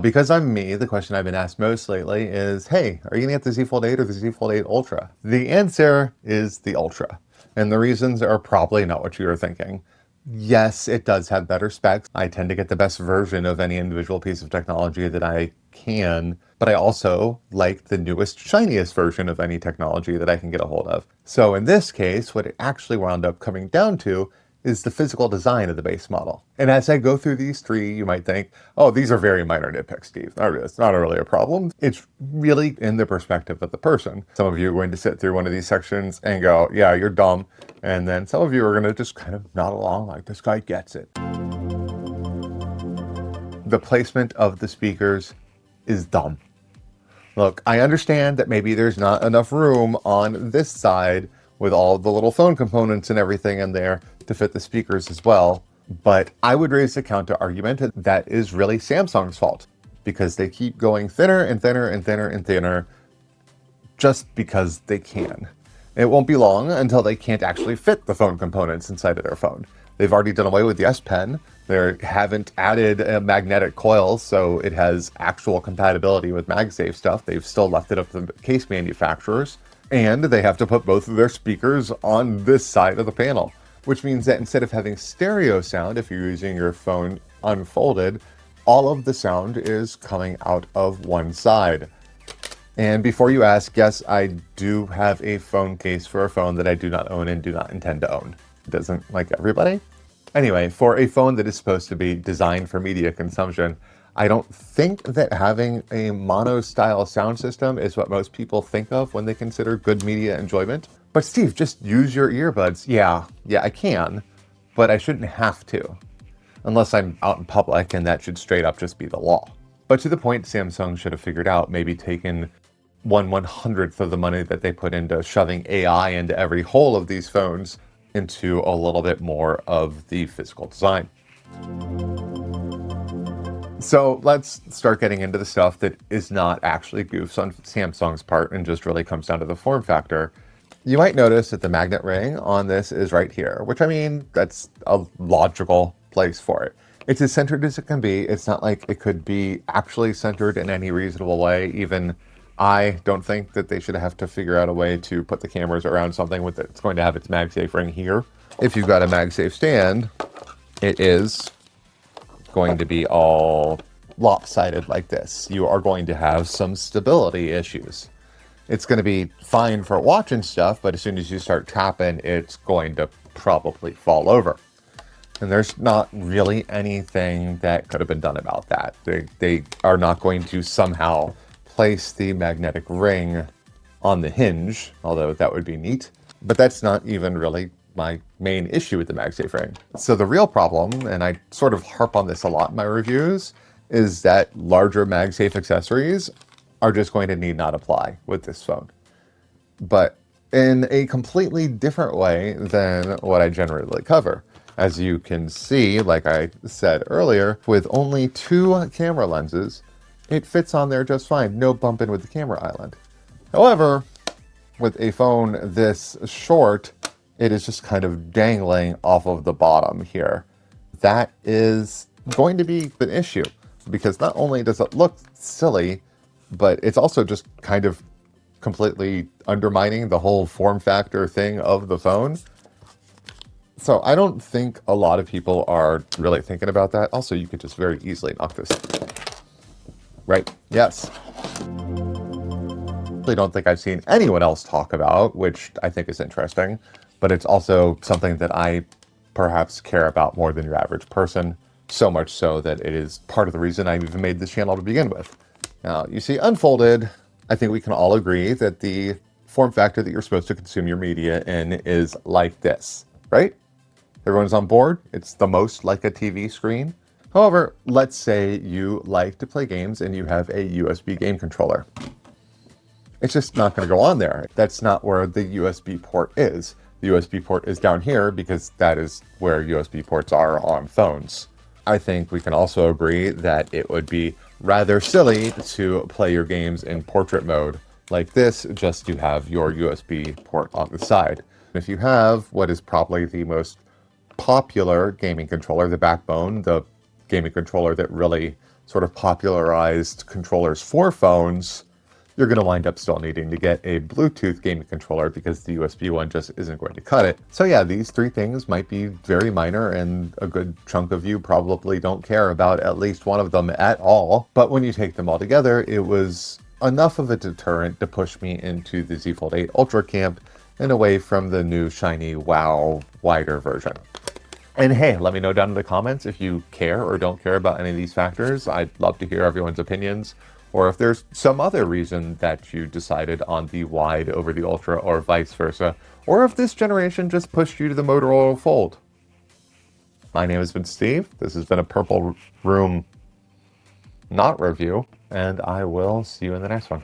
Because I'm me, the question I've been asked most lately is, hey, are you gonna get the Z Fold 8 or the Z Fold 8 Ultra? The answer is the Ultra. And the reasons are probably not what you were thinking. Yes, it does have better specs. I tend to get the best version of any individual piece of technology that I can, but I also like the newest, shiniest version of any technology that I can get a hold of. So in this case, what it actually wound up coming down to is the physical design of the base model. And as I go through these three, you might think, oh, these are very minor nitpicks, Steve. It's not really a problem. It's really in the perspective of the person. Some of you are going to sit through one of these sections and go, yeah, you're dumb. And then some of you are going to just kind of nod along like, this guy gets it. The placement of the speakers is dumb. Look, I understand that maybe there's not enough room on this side with all the little phone components and everything in there to fit the speakers as well. But I would raise the counter argument that is really Samsung's fault, because they keep going thinner and thinner and thinner and thinner just because they can. It won't be long until they can't actually fit the phone components inside of their phone. They've already done away with the S Pen. They haven't added a magnetic coil, so it has actual compatibility with MagSafe stuff. They've still left it up to the case manufacturers. And they have to put both of their speakers on this side of the panel, which means that instead of having stereo sound, if you're using your phone unfolded, all of the sound is coming out of one side. And before you ask, yes, I do have a phone case for a phone that I do not own and do not intend to own. It doesn't like everybody. Anyway, for a phone that is supposed to be designed for media consumption, I don't think that having a mono-style sound system is what most people think of when they consider good media enjoyment. But Steve, just use your earbuds. Yeah, I can, but I shouldn't have to, unless I'm out in public, and that should straight up just be the law. But to the point Samsung should have figured out, maybe taken 1/100th of the money that they put into shoving AI into every hole of these phones into a little bit more of the physical design. So let's start getting into the stuff that is not actually goofs on Samsung's part and just really comes down to the form factor. You might notice that the magnet ring on this is right here, which, I mean, that's a logical place for it. It's as centered as it can be. It's not like it could be actually centered in any reasonable way. Even I don't think that they should have to figure out a way to put the cameras around something with it. It's going to have its MagSafe ring here. If you've got a MagSafe stand, it is going to be all lopsided like this. You are going to have some stability issues. It's going to be fine for watching stuff, but as soon as you start tapping, it's going to probably fall over. And there's not really anything that could have been done about that. They are not going to somehow place the magnetic ring on the hinge, although that would be neat. But that's not even really my main issue with the MagSafe ring. So the real problem, and I sort of harp on this a lot in my reviews, is that larger MagSafe accessories are just going to need not apply with this phone. But in a completely different way than what I generally cover. As you can see, like I said earlier, with only 2 camera lenses, it fits on there just fine, no bumping with the camera island. However, with a phone this short, it is just kind of dangling off of the bottom here. That is going to be an issue, because not only does it look silly, but it's also just kind of completely undermining the whole form factor thing of the phone. So I don't think a lot of people are really thinking about that. Also, you could just very easily knock this. Right? Yes. I don't think I've seen anyone else talk about, which I think is interesting, but it's also something that I perhaps care about more than your average person, so much so that it is part of the reason I even made this channel to begin with. Now, you see, unfolded, I think we can all agree that the form factor that you're supposed to consume your media in is like this, right? Everyone's on board? It's the most like a TV screen. However, let's say you like to play games and you have a USB game controller. It's just not going to go on there. That's not where the USB port is. The USB port is down here because that is where USB ports are on phones. I think we can also agree that it would be rather silly to play your games in portrait mode like this, just to have your USB port on the side. If you have what is probably the most popular gaming controller, the backbone, the gaming controller that really sort of popularized controllers for phones, you're going to wind up still needing to get a Bluetooth gaming controller because the USB one just isn't going to cut it. So yeah, these three things might be very minor, and a good chunk of you probably don't care about at least one of them at all. But when you take them all together, it was enough of a deterrent to push me into the Z Fold 8 Ultra camp and away from the new shiny wow wider version. And hey, let me know down in the comments if you care or don't care about any of these factors. I'd love to hear everyone's opinions, or if there's some other reason that you decided on the wide over the Ultra or vice versa, or if this generation just pushed you to the Motorola Fold. My name has been Steve. This has been a Purple Room not review, and I will see you in the next one.